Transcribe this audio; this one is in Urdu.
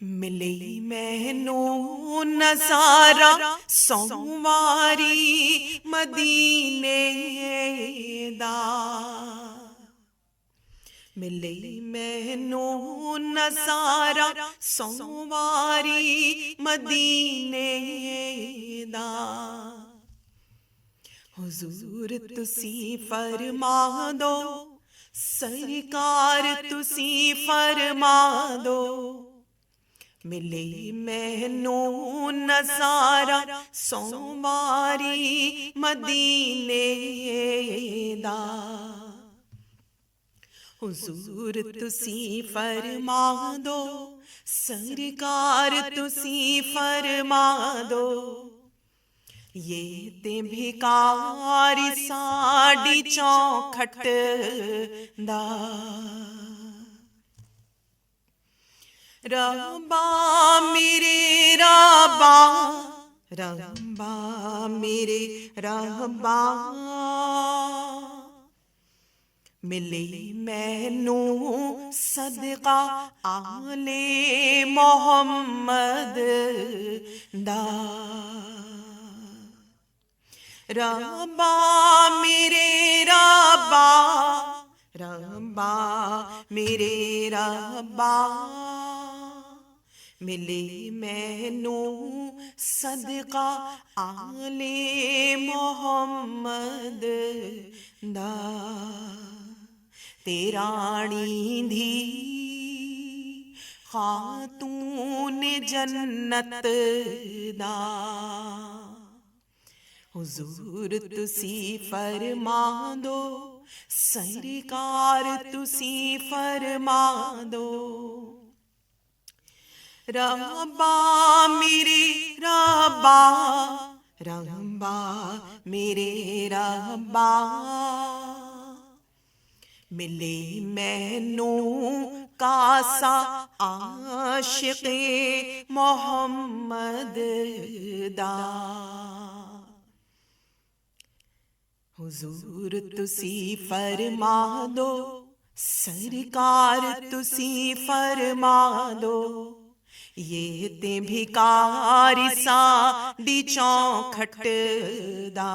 ملی مینوں نظارہ سواری مدینے دا، ملی مینوں نظارہ سواری مدینے دا، حضور تسی فرما دو، سرکار تسی فرما دو، ملی مینوں نظارہ سواری مدینے دا، حضور تسی فرما دو، سرکار تسی فرما دو، یہ تے بھکاری ساڈی چوکھٹ دا، ربا میرے ربا، ربا میرے ربا، ملی مینوں صدقہ آل محمد دا، ربا میرے ربا، ربا میرے ربا، ملی مینوں صدقہ آل محمد دا، تیرانی دھی خاتون جنت دا، حضور تسی فرما دو، سرکار تسی فرما دو، ربا میرے ربا، ربا میرے ربا، ملی مینوں کاسا عاشق محمد دا، حضور تسی فرما دو، سرکار تسی فرما دو، یہ تے بھکاری ساڈی چوکھٹ دا۔